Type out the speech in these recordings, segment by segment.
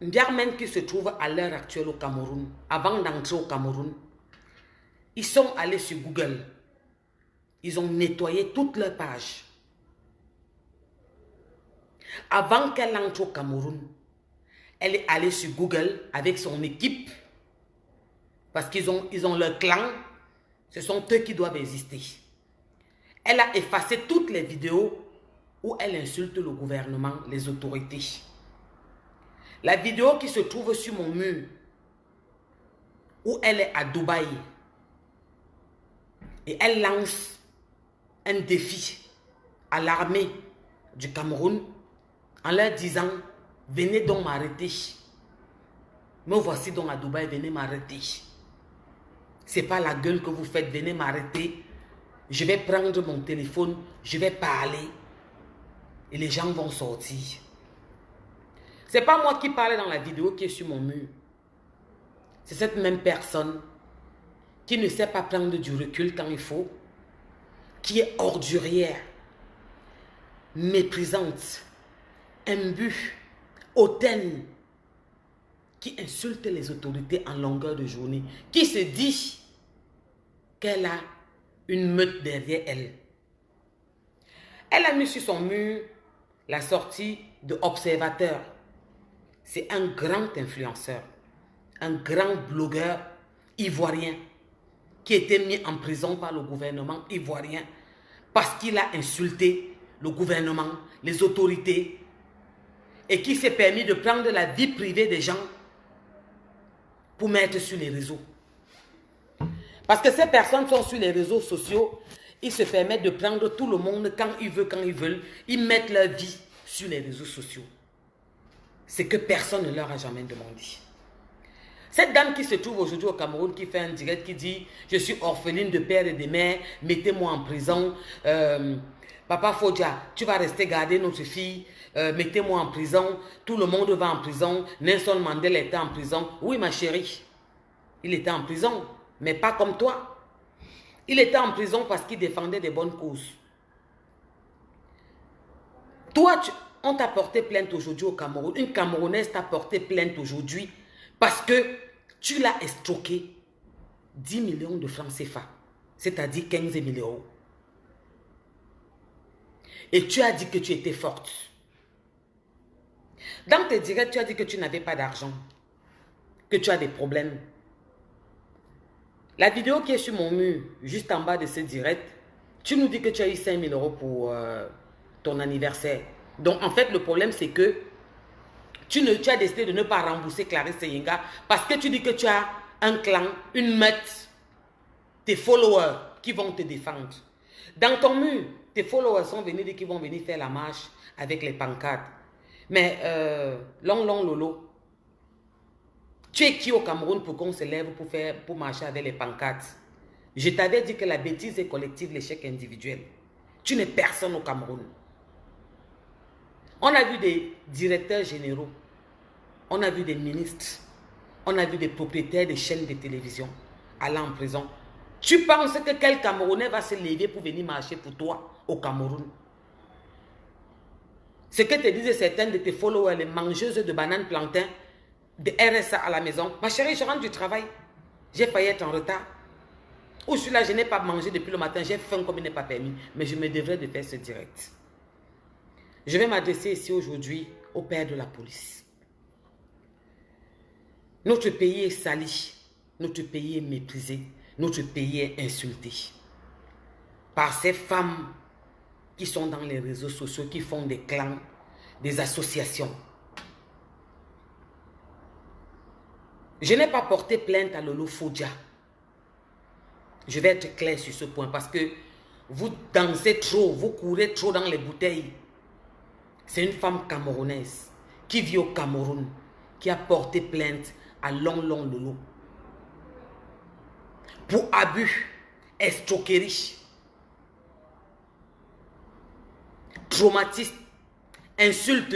Ndiarmen qui se trouve à l'heure actuelle au Cameroun, avant d'entrer au Cameroun, ils sont allés sur Google. Ils ont nettoyé toutes leurs pages. Avant qu'elle entre au Cameroun, elle est allée sur Google avec son équipe. Parce qu'ils ont leur clan. Ce sont eux qui doivent exister. Elle a effacé toutes les vidéos où elle insulte le gouvernement, les autorités. La vidéo qui se trouve sur mon mur, où elle est à Dubaï, et elle lance un défi à l'armée du Cameroun en leur disant « Venez donc m'arrêter. Me voici donc à Dubaï, venez m'arrêter. Ce n'est pas la gueule que vous faites, venez m'arrêter. Je vais prendre mon téléphone, je vais parler et les gens vont sortir. » Ce n'est pas moi qui parle dans la vidéo qui est sur mon mur. C'est cette même personne qui ne sait pas prendre du recul quand il faut, qui est ordurière, méprisante, imbue, hautaine, qui insulte les autorités en longueur de journée, qui se dit qu'elle a une meute derrière elle. Elle a mis sur son mur la sortie de Observateur. C'est un grand influenceur, un grand blogueur ivoirien qui a été mis en prison par le gouvernement ivoirien parce qu'il a insulté le gouvernement, les autorités et qui s'est permis de prendre la vie privée des gens pour mettre sur les réseaux. Parce que ces personnes sont sur les réseaux sociaux, ils se permettent de prendre tout le monde quand ils veulent, ils mettent leur vie sur les réseaux sociaux. C'est que personne ne leur a jamais demandé. Cette dame qui se trouve aujourd'hui au Cameroun, qui fait un direct, qui dit « Je suis orpheline de père et de mère, mettez-moi en prison. Papa Fodja, tu vas rester garder notre fille, mettez-moi en prison. Tout le monde va en prison. Nelson Mandela était en prison. » Oui, ma chérie, il était en prison, mais pas comme toi. Il était en prison parce qu'il défendait des bonnes causes. Toi, on t'a porté plainte aujourd'hui au Cameroun. Une Camerounaise t'a porté plainte aujourd'hui parce que tu l'as escroqué 10 millions de francs CFA, c'est-à-dire 15 000 euros. Et tu as dit que tu étais forte. Dans tes directs, tu as dit que tu n'avais pas d'argent, que tu as des problèmes. La vidéo qui est sur mon mur, juste en bas de ce direct, tu nous dis que tu as eu 5 000 euros pour ton anniversaire. Donc, en fait, le problème, c'est que tu as décidé de ne pas rembourser Clarisse Seyenga parce que tu dis que tu as un clan, une meute, tes followers qui vont te défendre. Dans ton mur, tes followers sont venus dire qu'ils vont venir faire la marche avec les pancartes. Mais, long lolo, tu es qui au Cameroun pour qu'on se lève pour marcher avec les pancartes? Je t'avais dit que la bêtise est collective, l'échec individuel. Tu n'es personne au Cameroun. On a vu des directeurs généraux, on a vu des ministres, on a vu des propriétaires de chaînes de télévision aller en prison. Tu penses que quel Camerounais va se lever pour venir marcher pour toi au Cameroun? Ce que te disaient certaines de tes followers, les mangeuses de bananes plantain, de RSA à la maison. Ma chérie, je rentre du travail. J'ai failli être en retard. Ou celui-là, je n'ai pas mangé depuis le matin. J'ai faim comme il n'est pas permis. Mais je me devrais de faire ce direct. Je vais m'adresser ici aujourd'hui au père de la police. Notre pays est sali. Notre pays est méprisé. Notre pays est insulté. Par ces femmes qui sont dans les réseaux sociaux, qui font des clans, des associations. Je n'ai pas porté plainte à Lolo Fodja. Je vais être clair sur ce point parce que vous dansez trop, vous courez trop dans les bouteilles. C'est une femme camerounaise qui vit au Cameroun, qui a porté plainte à Long Lolo pour abus, escroquerie, traumatisme, insulte.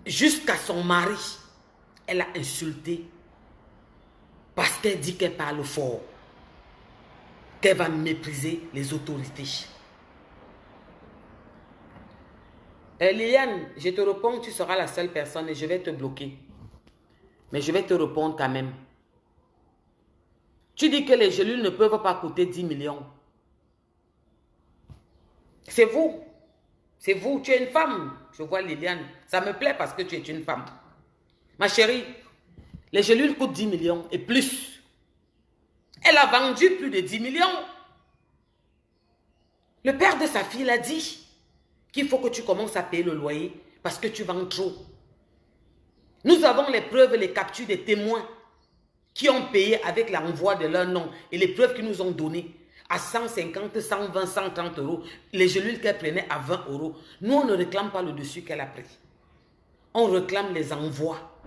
Jusqu'à son mari, elle a insulté parce qu'elle dit qu'elle parle fort, qu'elle va mépriser les autorités. Liliane, je te réponds, tu seras la seule personne et je vais te bloquer. Mais je vais te répondre quand même. Tu dis que les gélules ne peuvent pas coûter 10 millions. C'est vous. C'est vous. Tu es une femme. Je vois Liliane. Ça me plaît parce que tu es une femme. Ma chérie, les gélules coûtent 10 millions et plus. Elle a vendu plus de 10 millions. Le père de sa fille l'a dit qu'il faut que tu commences à payer le loyer parce que tu vends trop. Nous avons les preuves et les captures des témoins qui ont payé avec l'envoi de leur nom et les preuves qu'ils nous ont données à 150, 120, 130 euros, les gélules qu'elle prenait à 20 euros. Nous, on ne réclame pas le dessus qu'elle a pris. On réclame les envois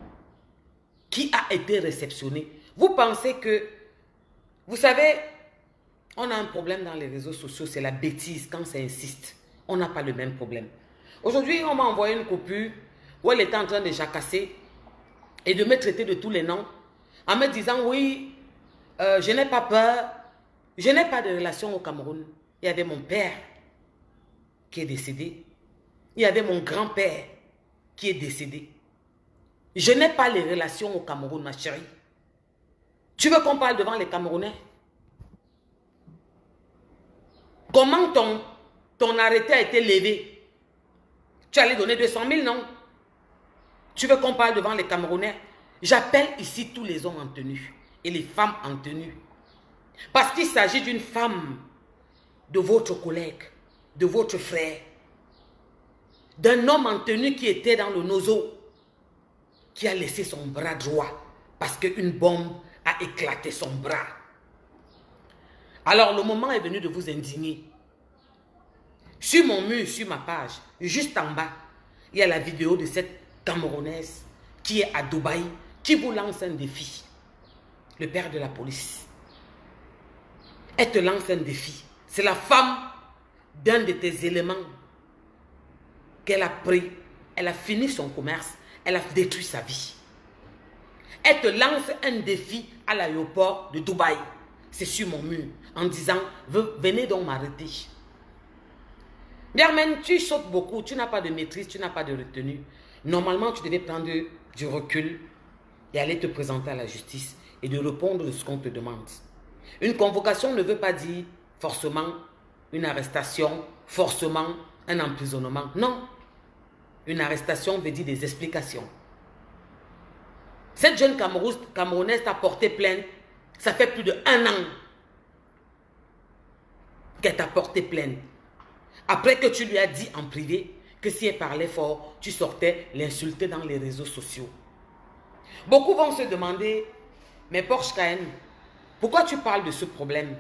qui a été réceptionné. Vous pensez que, vous savez, on a un problème dans les réseaux sociaux, c'est la bêtise quand ça insiste. On n'a pas le même problème. Aujourd'hui, on m'a envoyé une copie où elle était en train de jacasser et de me traiter de tous les noms en me disant, oui, je n'ai pas peur, je n'ai pas de relation au Cameroun. Il y avait mon père qui est décédé. Il y avait mon grand-père qui est décédé. Je n'ai pas les relations au Cameroun, ma chérie. Tu veux qu'on parle devant les Camerounais? Comment ton arrêté a été levé? Tu allais donner 200 000, non? Tu veux qu'on parle devant les Camerounais? J'appelle ici tous les hommes en tenue et les femmes en tenue. Parce qu'il s'agit d'une femme, de votre collègue, de votre frère, d'un homme en tenue qui était dans le nozo, qui a laissé son bras droit parce qu'une bombe a éclaté son bras. Alors le moment est venu de vous indigner. Sur mon mur, sur ma page, juste en bas, il y a la vidéo de cette Camerounaise qui est à Dubaï, qui vous lance un défi. Le père de la police. Elle te lance un défi. C'est la femme d'un de tes éléments qu'elle a pris. Elle a fini son commerce. Elle a détruit sa vie. Elle te lance un défi à l'aéroport de Dubaï. C'est sur mon mur. En disant, venez donc m'arrêter. Germaine, tu sautes beaucoup. Tu n'as pas de maîtrise. Tu n'as pas de retenue. Normalement, tu devais prendre du recul et aller te présenter à la justice et de répondre de ce qu'on te demande. Une convocation ne veut pas dire forcément une arrestation, forcément un emprisonnement. Non. Une arrestation veut dire des explications. Cette jeune Camerounaise t'a porté plainte. Ça fait plus d'1 an qu'elle t'a porté plainte. Après que tu lui as dit en privé que si elle parlait fort, tu sortais l'insulter dans les réseaux sociaux. Beaucoup vont se demander, mais Porsche Cayenne, pourquoi tu parles de ce problème?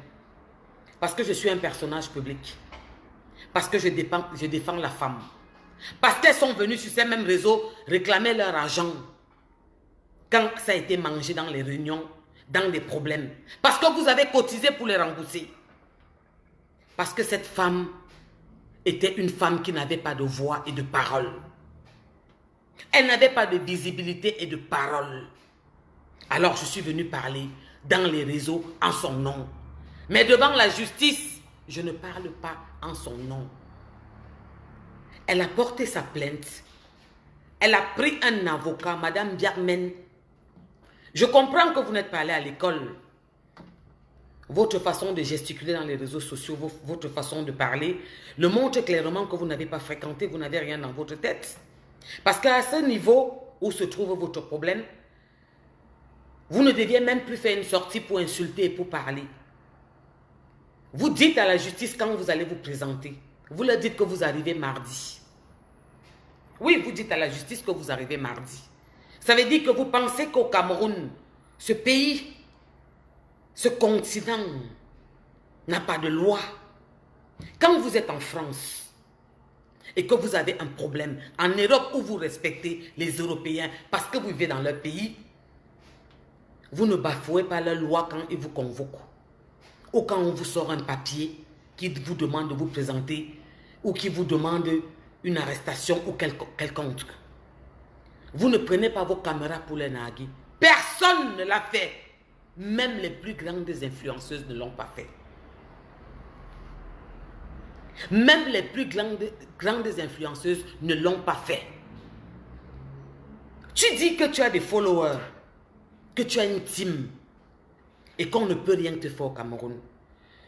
Parce que je suis un personnage public. Parce que je défends la femme. Parce qu'elles sont venues sur ces mêmes réseaux réclamer leur argent quand ça a été mangé dans les réunions, dans les problèmes. Parce que vous avez cotisé pour les rembourser. Parce que cette femme était une femme qui n'avait pas de voix et de parole. Elle n'avait pas de visibilité et de parole. Alors je suis venu parler dans les réseaux en son nom. Mais devant la justice, je ne parle pas en son nom. Elle a porté sa plainte. Elle a pris un avocat, Madame Germaine. Je comprends que vous n'êtes pas allé à l'école. Votre façon de gesticuler dans les réseaux sociaux, votre façon de parler, le montre clairement que vous n'avez pas fréquenté, vous n'avez rien dans votre tête. Parce qu'à ce niveau où se trouve votre problème, vous ne deviez même plus faire une sortie pour insulter et pour parler. Vous dites à la justice quand vous allez vous présenter. Vous leur dites que vous arrivez mardi. Oui, vous dites à la justice que vous arrivez mardi. Ça veut dire que vous pensez qu'au Cameroun, ce pays, ce continent n'a pas de loi. Quand vous êtes en France et que vous avez un problème, en Europe où vous respectez les Européens parce que vous vivez dans leur pays, vous ne bafouez pas leur loi quand ils vous convoquent. Ou quand on vous sort un papier qui vous demande de vous présenter ou qui vous demande une arrestation ou quelconque. Vous ne prenez pas vos caméras pour les narguer. Personne ne l'a fait. Même les plus grandes influenceuses ne l'ont pas fait. Même les plus grandes grandes influenceuses ne l'ont pas fait. Tu dis que tu as des followers, que tu as une team et qu'on ne peut rien te faire au Cameroun.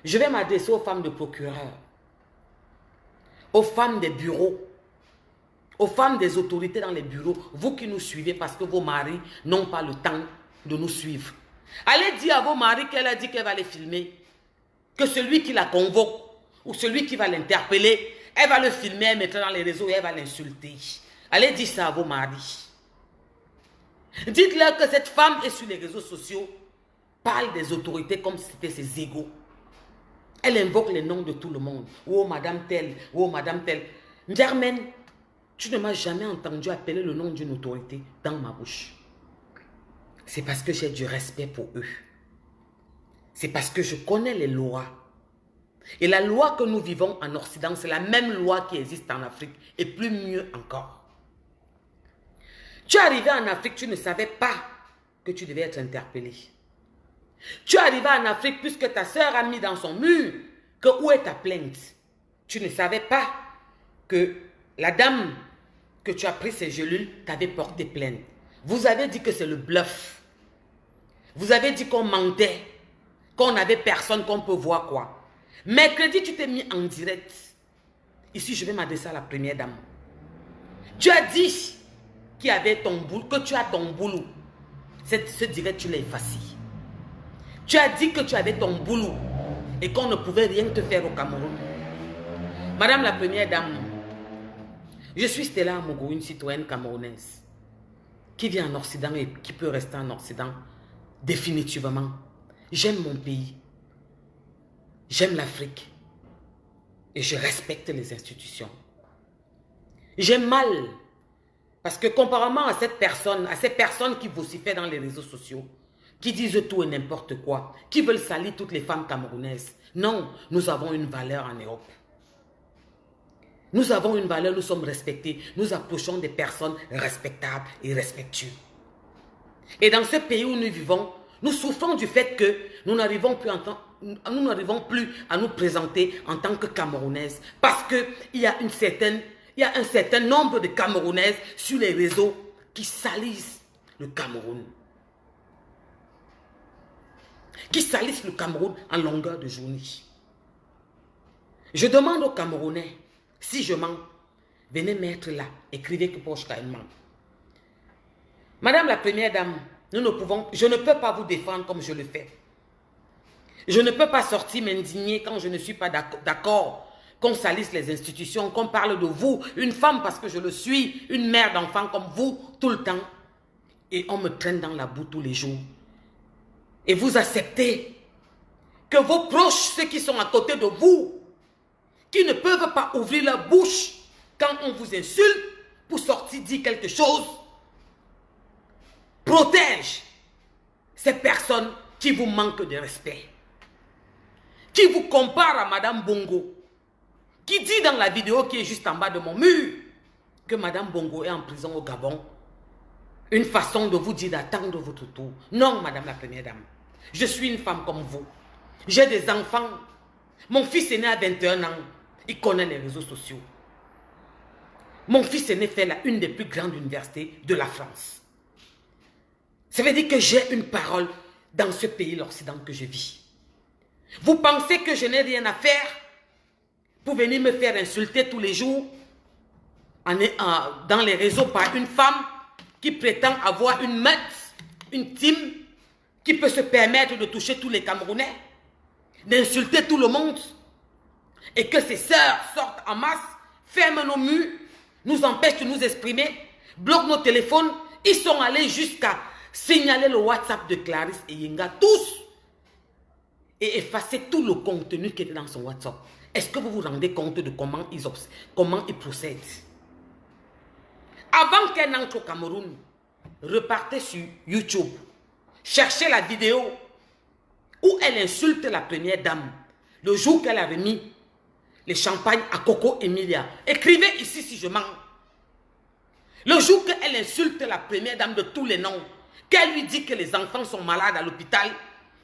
Je vais m'adresser aux femmes de procureurs, aux femmes des bureaux, aux femmes des autorités dans les bureaux, vous qui nous suivez parce que vos maris n'ont pas le temps de nous suivre. Allez dire à vos maris qu'elle a dit qu'elle va les filmer, que celui qui la convoque ou celui qui va l'interpeller, elle va le filmer, elle mettra dans les réseaux et elle va l'insulter. Allez dire ça à vos maris. Dites-leur que cette femme est sur les réseaux sociaux, parle des autorités comme si c'était ses égaux. Elle invoque les noms de tout le monde. Oh, madame telle, oh, madame telle. Germaine, tu ne m'as jamais entendu appeler le nom d'une autorité dans ma bouche. C'est parce que j'ai du respect pour eux. C'est parce que je connais les lois. Et la loi que nous vivons en Occident, c'est la même loi qui existe en Afrique. Et plus mieux encore. Tu es arrivé en Afrique, tu ne savais pas que tu devais être interpellé. Tu es arrivé en Afrique puisque ta soeur a mis dans son mur que où est ta plainte. Tu ne savais pas que la dame que tu as pris ses gélules t'avait porté plainte. Vous avez dit que c'est le bluff. Vous avez dit qu'on mentait, qu'on n'avait personne, qu'on peut voir quoi. Mercredi, tu t'es mis en direct. Ici, je vais m'adresser à la première dame. Tu as dit qu'il y avait ton boulot, que tu as ton boulot. Ce direct, tu l'as effacé. Tu as dit que tu avais ton boulot et qu'on ne pouvait rien te faire au Cameroun. Madame la première dame, je suis Stella Amogo, une citoyenne camerounaise qui vit en Occident et qui peut rester en Occident définitivement. J'aime mon pays, j'aime l'Afrique et je respecte les institutions. J'ai mal parce que comparément à cette personne, à ces personnes qui vocifèrent dans les réseaux sociaux, qui disent tout et n'importe quoi, qui veulent salir toutes les femmes camerounaises. Non, nous avons une valeur en Europe. Nous avons une valeur, nous sommes respectés. Nous approchons des personnes respectables et respectueuses. Et dans ce pays où nous vivons, nous souffrons du fait que nous n'arrivons plus à nous présenter en tant que Camerounaises. Parce qu'il y a un certain nombre de Camerounaises sur les réseaux qui salissent le Cameroun. Qui salissent le Cameroun en longueur de journée. Je demande aux Camerounais, si je mens, venez mettre là, écrivez que Poche ment. Madame la première dame, je ne peux pas vous défendre comme je le fais. Je ne peux pas sortir m'indigner quand je ne suis pas d'accord qu'on salisse les institutions, qu'on parle de vous, une femme parce que je le suis, une mère d'enfant comme vous, tout le temps. Et on me traîne dans la boue tous les jours. Et vous acceptez que vos proches, ceux qui sont à côté de vous, qui ne peuvent pas ouvrir leur bouche quand on vous insulte pour sortir dire quelque chose, protègent ces personnes qui vous manquent de respect, qui vous comparent à Madame Bongo, qui dit dans la vidéo qui est juste en bas de mon mur que Madame Bongo est en prison au Gabon. Une façon de vous dire d'attendre votre tour. Non, Madame la Première Dame. Je suis une femme comme vous. J'ai des enfants. Mon fils est né à 21 ans. Il connaît les réseaux sociaux. Mon fils est né faire une des plus grandes universités de la France. Ça veut dire que j'ai une parole dans ce pays, l'Occident que je vis. Vous pensez que je n'ai rien à faire pour venir me faire insulter tous les jours dans les réseaux par une femme qui prétend avoir une meute, une team, qui peut se permettre de toucher tous les Camerounais, d'insulter tout le monde, et que ses sœurs sortent en masse, ferment nos murs, nous empêchent de nous exprimer, bloquent nos téléphones. Ils sont allés jusqu'à signaler le WhatsApp de Clarisse et Yenga, tous, et effacer tout le contenu qui était dans son WhatsApp. Est-ce que vous vous rendez compte de comment ils procèdent? Avant qu'elle n'entre au Cameroun, repartez sur YouTube, cherchez la vidéo où elle insulte la première dame, le jour qu'elle avait mis les champagnes à Coco Emilia. Écrivez ici si je mens. Le jour qu'elle insulte la première dame de tous les noms, qu'elle lui dit que les enfants sont malades à l'hôpital,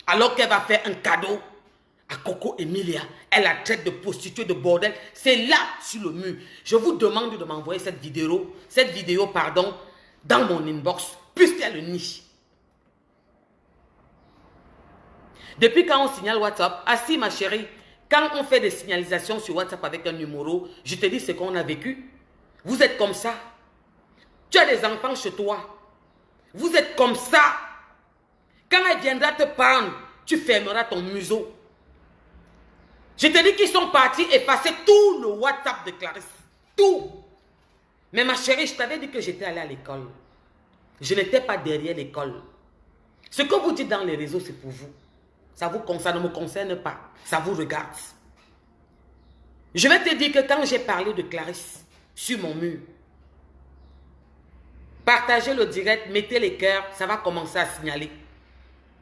alors qu'elle va faire un cadeau à Coco Emilia. Elle la traite de prostituée, de bordel. C'est là, sur le mur. Je vous demande de m'envoyer cette vidéo, dans mon inbox, puisqu'elle le nie. Depuis quand on signale WhatsApp, assis ma chérie, quand on fait des signalisations sur WhatsApp avec un numéro, je te dis ce qu'on a vécu. Vous êtes comme ça. Tu as des enfants chez toi. Vous êtes comme ça. Quand elle viendra te prendre, tu fermeras ton museau. Je te dis qu'ils sont partis effacer tout le WhatsApp de Clarisse. Tout. Mais ma chérie, je t'avais dit que j'étais allée à l'école. Je n'étais pas derrière l'école. Ce que vous dites dans les réseaux, c'est pour vous. Ça ne me concerne pas. Ça vous regarde. Je vais te dire que quand j'ai parlé de Clarisse sur mon mur, partagez le direct, mettez les cœurs, ça va commencer à signaler.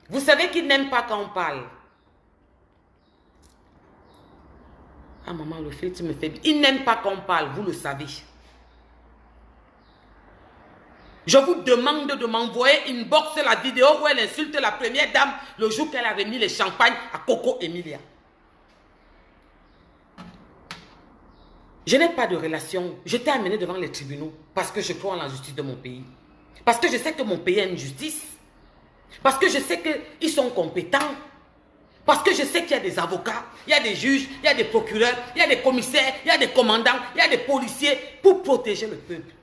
Vous savez qu'ils n'aiment pas quand on parle. Ah maman, le filtre me fait bien. Ils n'aiment pas quand on parle, vous le savez. Je vous demande de m'envoyer une box la vidéo où elle insulte la première dame le jour qu'elle a remis les champagnes à Coco Emilia. Je n'ai pas de relation. Je t'ai amené devant les tribunaux parce que je crois en la justice de mon pays. Parce que je sais que mon pays a une justice. Parce que je sais qu'ils sont compétents. Parce que je sais qu'il y a des avocats, il y a des juges, il y a des procureurs, il y a des commissaires, il y a des commandants, il y a des policiers pour protéger le peuple.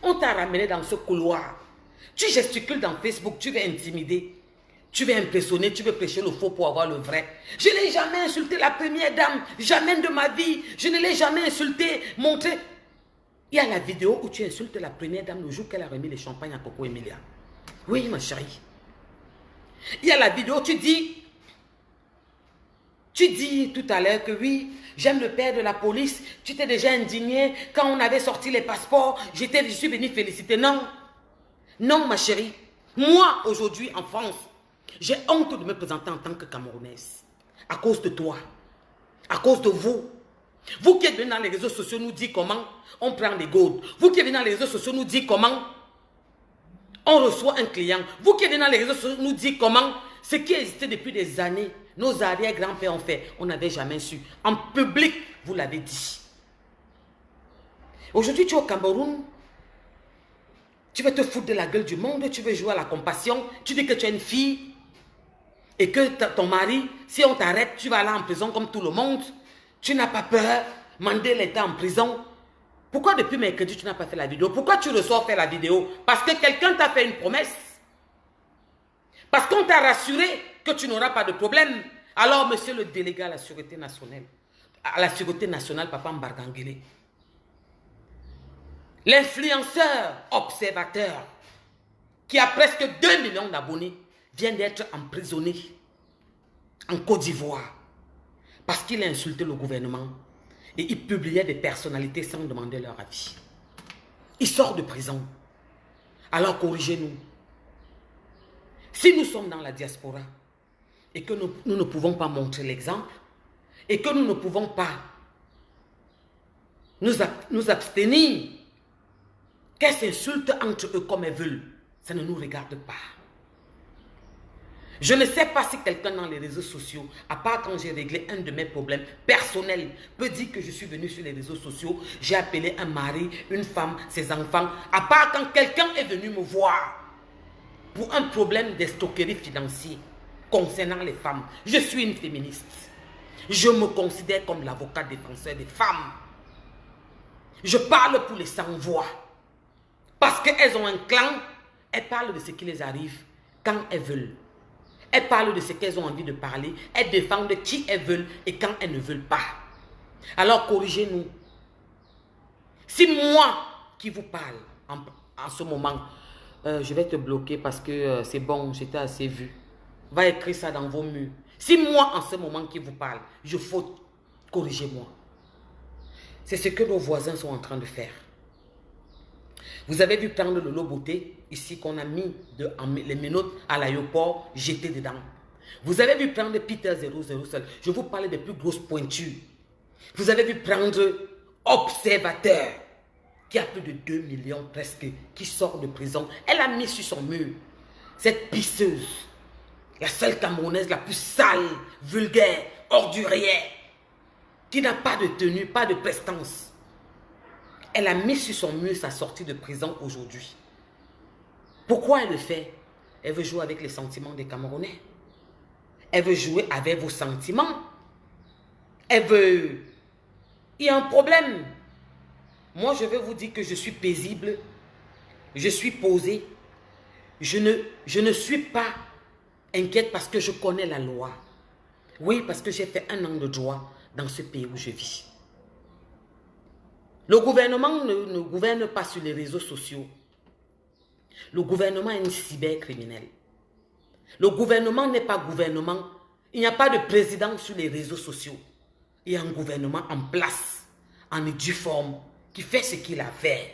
On t'a ramené dans ce couloir. Tu gesticules dans Facebook, tu veux intimider, tu veux impressionner, tu veux prêcher le faux pour avoir le vrai. Je n'ai jamais insulté la première dame, jamais de ma vie. Je ne l'ai jamais insulté, montré. Il y a la vidéo où tu insultes la première dame le jour qu'elle a remis les champagnes à Coco Emilia. Oui, ma chérie. Il y a la vidéo où tu dis tout à l'heure que oui, j'aime le père de la police. Tu t'es déjà indigné quand on avait sorti les passeports. Je suis venu féliciter. Non. Non, ma chérie. Moi, aujourd'hui, en France, j'ai honte de me présenter en tant que Camerounaise. À cause de toi. À cause de vous. Vous qui êtes venus dans les réseaux sociaux nous dites comment on prend les gourdes. Vous qui êtes venus dans les réseaux sociaux nous dites comment on reçoit un client. Vous qui êtes venus dans les réseaux sociaux nous dites comment ce qui existait depuis des années. Nos arrière-grands-pères ont fait. On n'avait jamais su. En public, vous l'avez dit. Aujourd'hui, tu es au Cameroun. Tu veux te foutre de la gueule du monde. Tu veux jouer à la compassion. Tu dis que tu es une fille. Et que ton mari, si on t'arrête, tu vas aller en prison comme tout le monde. Tu n'as pas peur. Mandela était en prison. Pourquoi depuis mercredi, tu n'as pas fait la vidéo? Pourquoi tu ressors faire la vidéo? Parce que quelqu'un t'a fait une promesse. Parce qu'on t'a rassuré que tu n'auras pas de problème. Alors, monsieur le délégué à la Sûreté nationale, Papa Mbargangele, l'influenceur observateur qui a presque 2 millions d'abonnés vient d'être emprisonné en Côte d'Ivoire parce qu'il a insulté le gouvernement et il publiait des personnalités sans demander leur avis. Il sort de prison. Alors, corrigez-nous. Si nous sommes dans la diaspora et que nous ne pouvons pas montrer l'exemple et que nous ne pouvons pas nous abstenir, qu'elles s'insultent entre eux comme elles veulent, ça ne nous regarde pas. Je ne sais pas si quelqu'un dans les réseaux sociaux, à part quand j'ai réglé un de mes problèmes personnels, peut dire que je suis venu sur les réseaux sociaux, j'ai appelé un mari, une femme, ses enfants, à part quand quelqu'un est venu me voir pour un problème d'escroquerie financière concernant les femmes. Je suis une féministe. Je me considère comme l'avocat défenseur des femmes. Je parle pour les sans-voix. Parce qu'elles ont un clan, elles parlent de ce qui les arrive quand elles veulent. Elles parlent de ce qu'elles ont envie de parler. Elles défendent qui elles veulent et quand elles ne veulent pas. Alors corrigez-nous. Si moi qui vous parle en ce moment, je vais te bloquer parce que c'est bon, j'étais assez vu. Va écrire ça dans vos murs. Si moi, en ce moment qui vous parle, je faute, corrigez-moi. C'est ce que nos voisins sont en train de faire. Vous avez vu prendre le Loboté, ici, qu'on a mis les menottes à l'aéroport, jeter dedans. Vous avez vu prendre Peter 007. Je vous parlais des plus grosses pointures. Vous avez vu prendre Observateur, qui a plus de 2 millions presque, qui sort de prison. Elle a mis sur son mur cette pisseuse, la seule Camerounaise la plus sale, vulgaire, ordurière, qui n'a pas de tenue, pas de prestance. Elle a mis sur son mur sa sortie de prison aujourd'hui. Pourquoi elle le fait? Elle veut jouer avec les sentiments des Camerounais. Elle veut jouer avec vos sentiments. Elle veut... Il y a un problème. Moi, je vais vous dire que je suis paisible. Je suis posée. Je ne suis pas inquiète parce que je connais la loi. Oui, parce que j'ai fait 1 an de droit dans ce pays où je vis. Le gouvernement ne gouverne pas sur les réseaux sociaux. Le gouvernement est un cybercriminel. Le gouvernement n'est pas gouvernement. Il n'y a pas de président sur les réseaux sociaux. Il y a un gouvernement en place, en due forme, qui fait ce qu'il a à faire.